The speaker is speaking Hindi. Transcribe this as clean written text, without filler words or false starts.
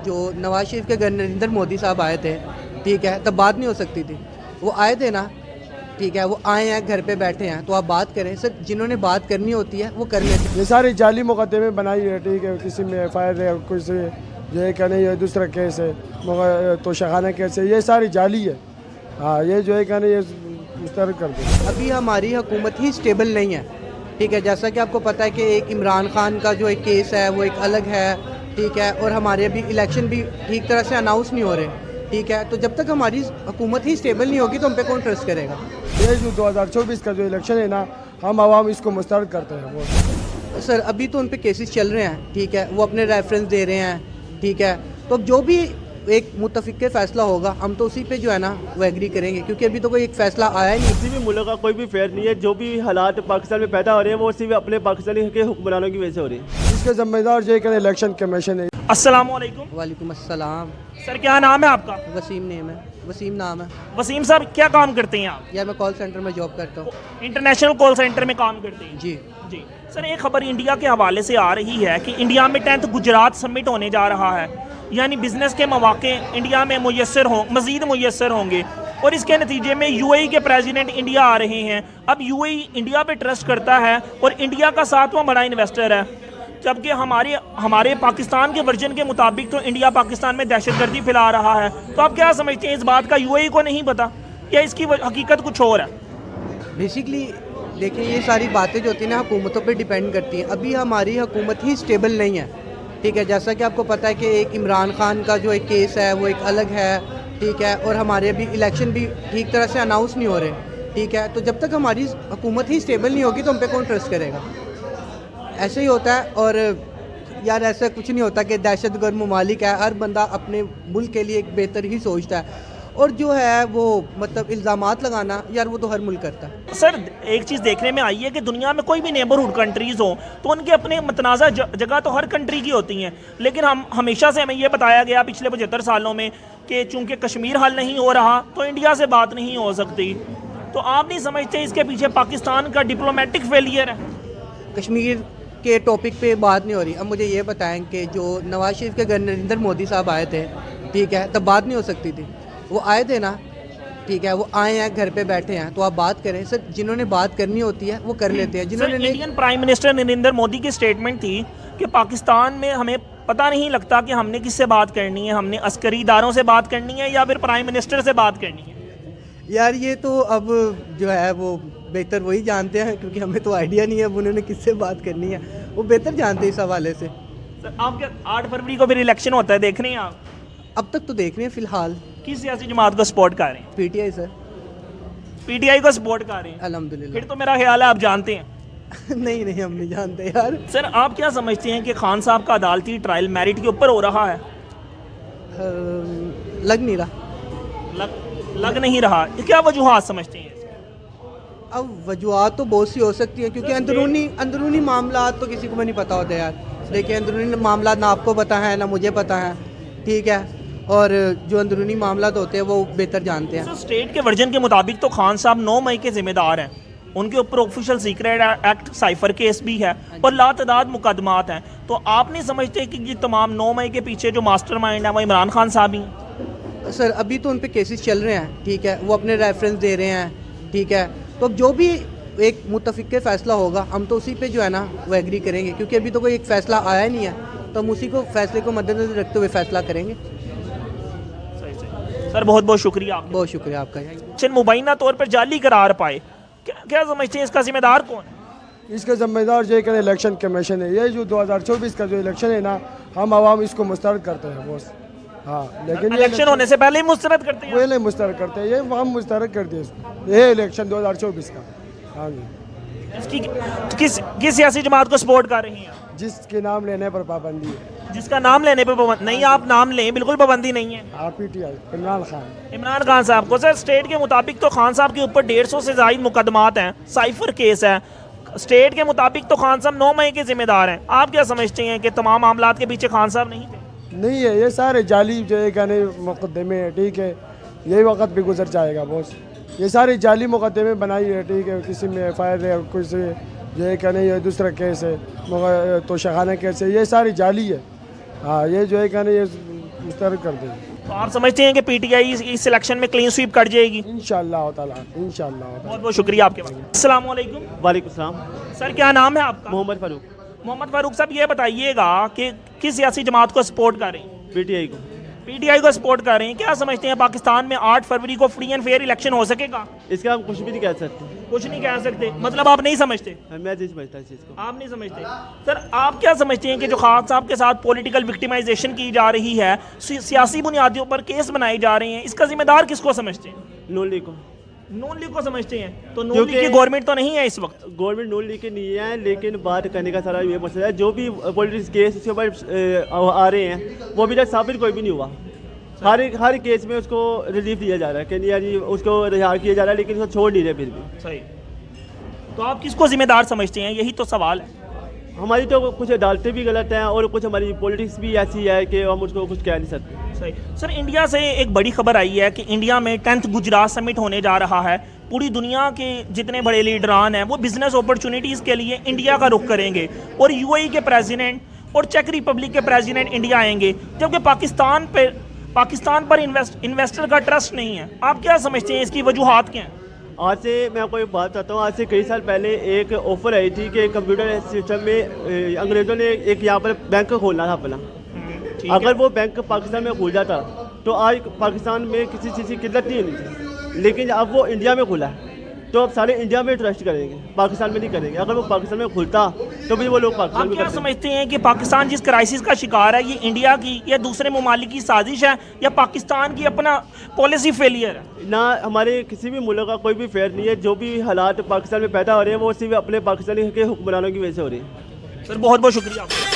जो नवाज शरीफ के घर नरेंद्र मोदी साहब आए थे, ठीक है, तब बात नहीं हो सकती थी। वो आए थे ना, ठीक है, वो आए हैं, घर पे बैठे हैं, तो आप बात करें सर। जिन्होंने बात करनी होती है वो कर लेते हैं। ये सारी जाली मुकदमे बनाई है, ठीक है, किसी में FIR है, किसी ये क्या नहीं है, दूसरा केस है, तोशाखाना केस है, ये सारी जाली है। हाँ, ये जो है क्या नहीं, ये मुस्तरद कर दो। अभी हमारी हुकूमत ही स्टेबल नहीं है, ठीक है। जैसा कि आपको पता है कि एक इमरान खान का जो एक केस है वो एक अलग है, ठीक है, और हमारे अभी इलेक्शन भी ठीक तरह से अनाउंस नहीं हो रहे, ठीक है। तो जब तक हमारी हुकूमत ही स्टेबल नहीं होगी तो हम पे कौन ट्रस्ट करेगा। ये जो 2024 का जो इलेक्शन है ना, हम आवाम इसको मुस्तरद करते हैं वो। सर अभी तो उन पे केसेस चल रहे हैं, ठीक है, वो अपने रेफरेंस दे रहे हैं, ठीक है। तो अब जो भी एक मुतफिक फैसला होगा हम तो उसी पे जो है ना वो एग्री करेंगे, क्योंकि अभी तो कोई एक फैसला आया नहीं। किसी भी मुल्क का कोई भी फेयर नहीं है। जो भी हालात पाकिस्तान में पैदा हो रहे हैं वो सिर्फ अपने पाकिस्तानी के हुक्मरानों की वजह से हो रही है। इसके जिम्मेदार जो है क्या इलेक्शन कमीशन है। अस्सलाम वालेकुम। वालेकुम अस्सलाम। सर क्या नाम है आपका? वसीम नेम है, वसीम नाम है। वसीम साहब क्या काम करते हैं आप? यार मैं कॉल सेंटर में जॉब करता हूँ। इंटरनेशनल कॉल सेंटर में काम करते हैं जी जी। सर एक खबर इंडिया के हवाले से आ रही है कि इंडिया में 10th गुजरात समिट होने जा रहा है, यानी बिजनेस के मौके इंडिया में मज़ीद मुयसर होंगे, और इसके नतीजे में UAE के प्रेसिडेंट इंडिया आ रहे हैं। अब UAE इंडिया पे ट्रस्ट करता है और इंडिया का 7वां बड़ा इन्वेस्टर है, जबकि हमारे पाकिस्तान के वर्जन के मुताबिक तो इंडिया पाकिस्तान में दहशतगर्दी फैला रहा है। तो आप क्या समझते हैं, इस बात का UAE को नहीं पता या इसकी हकीकत कुछ और है? बेसिकली देखिए, ये सारी बातें जो होती हैं ना हुकूमतों पे डिपेंड करती हैं। अभी हमारी हुकूमत ही स्टेबल नहीं है, ठीक है। जैसा कि आपको पता है कि एक इमरान खान का जो एक केस है वो एक अलग है, ठीक है, और हमारे अभी इलेक्शन भी ठीक तरह से अनाउंस नहीं हो रहे, ठीक है। तो जब तक हमारी हुकूमत ही स्टेबल नहीं होगी तो हम पे कौन ट्रस्ट करेगा। ऐसे ही होता है। और यार ऐसा कुछ नहीं होता कि दहशतगर्द ममालिक है, हर बंदा अपने मुल्क के लिए एक बेहतर ही सोचता है, और जो है वो मतलब इल्ज़ामात लगाना यार वो तो हर मुल्क करता है। सर एक चीज़ देखने में आई है कि दुनिया में कोई भी नेबरहुड कंट्रीज़ हो तो उनके अपने मतनाज़ा जगह तो हर कंट्री की होती हैं, लेकिन हम हमेशा से हमें ये बताया गया पिछले 75 सालों में कि चूँकि कश्मीर हल नहीं हो रहा तो इंडिया से बात नहीं हो सकती। तो आप नहीं समझते इसके पीछे पाकिस्तान का डिप्लोमेटिक फेलियर है? कश्मीर के टॉपिक पे बात नहीं हो रही। अब मुझे ये बताएं कि जो नवाज शरीफ के घर नरेंद्र मोदी साहब आए थे, ठीक है, तब बात नहीं हो सकती थी। वो आए थे ना, ठीक है, वो आए हैं, घर पे बैठे हैं, तो आप बात करें सर। जिन्होंने बात करनी होती है वो कर लेते हैं, जिन्होंने नहीं। Indian prime minister Narendra Modi की स्टेटमेंट थी कि पाकिस्तान में हमें पता नहीं लगता कि हमने किससे बात करनी है, हमने अस्करी इदारों से बात करनी है या फिर प्राइम मिनिस्टर से बात करनी है। यार ये तो अब जो है वो बेहतर वही जानते हैं, क्योंकि हमें तो आइडिया नहीं है अब उन्होंने किससे बात करनी है, वो बेहतर जानते हैं इस हवाले से। सर आप क्या 8 फरवरी को फिर इलेक्शन होता है, देख रहे हैं आप? अब तक तो देख रहे हैं फिलहाल। किस सियासी जमात को सपोर्ट कर रहे हैं? PTI sir. PTI को सपोर्ट कर रहे हैं? अल्हम्दुलिल्लाह। फिर तो मेरा ख्याल है आप जानते हैं। नहीं नहीं, हम नहीं जानते यार। सर आप क्या समझते हैं कि खान साहब का अदालती ट्रायल मेरिट के ऊपर हो रहा है? लग नहीं रहा। लग नहीं रहा, ये क्या वजूहात समझते हैं? अब वजूहत तो बहुत सी हो सकती है, क्योंकि अंदरूनी मामला तो किसी को भी नहीं पता होता यार। देखिए अंदरूनी मामला ना आपको पता है ना मुझे पता है, ठीक है, और जो अंदरूनी मामला होते हैं वो बेहतर जानते हैं। स्टेट के वर्जन के मुताबिक तो खान साहब 9 मई के जिम्मेदार हैं, उनके ऊपर official secret act cipher case भी है और लातदाद मुकदमात हैं। तो आप नहीं समझते कि ये तमाम 9 मई के पीछे जो मास्टरमाइंड है वो इमरान खान साहब ही हैं? सर अभी तो उन पे केसेस चल रहे हैं, ठीक है, वो अपने रेफरेंस दे रहे हैं, ठीक है। तो अब जो भी एक मुतफिक फैसला होगा हम तो उसी पे जो है ना वो एग्री करेंगे, क्योंकि अभी तो कोई एक फ़ैसला आया नहीं है, तो हम उसी को फैसले को मद्देनजर रखते हुए फैसला करेंगे। सर बहुत बहुत शुक्रिया आपका। बहुत शुक्रिया आपका। मुबैना तौर पर जाली करार पाए, क्या समझते हैं इसका जिम्मेदार कौन है? इसके जिम्मेदार जो है क्या इलेक्शन कमीशन है। ये जो 2024 का जो इलेक्शन है ना, हम आवाम इसको मुस्तरद करते हैं बॉस। हाँ, लेकिन इलेक्शन होने से पहले ही मुस्तरद करते हैं? पहले मुस्तरद करते हैं, ये हम मुस्तरद करते हैं इसको, ये इलेक्शन 2024 का। हाँ जी। इसकी किस सियासी जमात को सपोर्ट कर रही हैं? जिसके नाम लेने पर पाबंदी है। जिसका नाम लेने पर पाबंदी नहीं, आप नाम लें, बिल्कुल पाबंदी नहीं है। PTI इमरान खान साहब को। सर स्टेट के मुताबिक तो खान साहब के ऊपर 150 से ज़ायद मुकदमात हैं, साइफर केस है। स्टेट के मुताबिक तो खान साहब 9 मई के जिम्मेदार हैं। आप क्या समझते हैं कि तमाम मामलात के पीछे खान साहब नहीं थे? नहीं है, ये सारे जाली जो है क्या नहीं मुकदमे है, ठीक है, यही वक्त भी गुजर जाएगा बॉस। ये सारी जाली मुकदमे बनाई है, ठीक है, किसी में FIR है, किसी जो है क्या नहीं है, दूसरा केस है, तोशाखाना केस है, ये सारी जाली है। हाँ, ये जो है क्या नहीं, ये उस तरह कर देंगे तो आप समझते हैं कि पीटीआई इस सिलेक्शन में क्लीन स्वीप कर जाएगी? इंशाल्लाह ताला, इंशाल्लाह ताला। बहुत बहुत शुक्रिया आपके पास। अस्सलाम वालेकुम वालेकुम सलाम। सर, क्या नाम है आपका? मोहम्मद फारूक, मोहम्मद फारूक साहब, ये बताइएगा कि किस सियासी जमात को सपोर्ट कर रहे हैं? पीटीआई को। पीटीआई को सपोर्ट कर रहे हैं। क्या समझते हैं पाकिस्तान में 8 फरवरी को फ्री एंड फेयर इलेक्शन हो सकेगा? इसका हम कुछ भी नहीं कह सकते। कुछ नहीं कह सकते मतलब आप नहीं समझते? मैं नहीं समझता इस चीज़ को। आप नहीं समझते? सर, आप क्या समझते हैं कि जो खान साहब के साथ पॉलिटिकल विक्टिमाइजेशन की जा रही है, सियासी बुनियादियों पर केस बनाए जा रहे हैं, इसका जिम्मेदार किसको समझते हैं? नून लीग को। नून लीग को समझते हैं? तो नून क्योंकि लीग की गवर्नमेंट तो नहीं है इस वक्त। गवर्नमेंट नून लीग के नहीं है, लेकिन बात करने का सारा ये मसला है, जो भी पॉलिटिक्स केस उसके ऊपर आ रहे हैं वो अभी तक साबित कोई भी नहीं हुआ। हर केस में उसको रिलीफ दिया जा रहा है कि नहीं यार जी उसको रिहा किया जा रहा है, लेकिन उसको छोड़ नहीं रहे फिर भी। सही। तो आप किसको जिम्मेदार समझते हैं? यही तो सवाल है। हमारी तो कुछ अदालतें भी गलत हैं और कुछ हमारी पॉलिटिक्स भी ऐसी है कि हम उसको कुछ कह नहीं सकते। सही। सर, इंडिया से एक बड़ी खबर आई है कि इंडिया में 10th गुजरात समिट होने जा रहा है। पूरी दुनिया के जितने बड़े लीडरान हैं वो बिजनेस अपॉर्चुनिटीज़ के लिए इंडिया का रुख करेंगे और यूएई के प्रेसिडेंट और चेक रिपब्लिक के प्रेसिडेंट इंडिया आएंगे, जबकि पाकिस्तान पर इन्वेस्टर का ट्रस्ट नहीं है। आप क्या समझते हैं, इसकी वजूहात क्या हैं? आज से मैं आपको एक बात बताता हूँ, आज से कई साल पहले एक ऑफर आई थी कि कंप्यूटर सिस्टम में अंग्रेज़ों ने एक यहाँ पर बैंक खोलना था अपना। अगर वो बैंक पाकिस्तान में खुल जाता तो आज पाकिस्तान में किसी चीज़ की किल्लत नहीं होनी थी, लेकिन अब वो इंडिया में खुला है तो अब सारे इंडिया में ट्रस्ट करेंगे, पाकिस्तान में नहीं करेंगे। अगर वो पाकिस्तान में खुलता तो भी वो लोग पाकिस्तान आप में क्या करते। समझते हैं कि पाकिस्तान जिस क्राइसिस का शिकार है, ये इंडिया की या दूसरे ममालिक की साजिश है या पाकिस्तान की अपना पॉलिसी फेलियर है? ना हमारे किसी भी मुल्क का कोई भी फेयर नहीं है। जो भी हालात पाकिस्तान में पैदा हो रहे हैं वो सिर्फ अपने पाकिस्तानी के हुक्मरानों की वजह से हो रही है। सर, बहुत बहुत शुक्रिया आपका।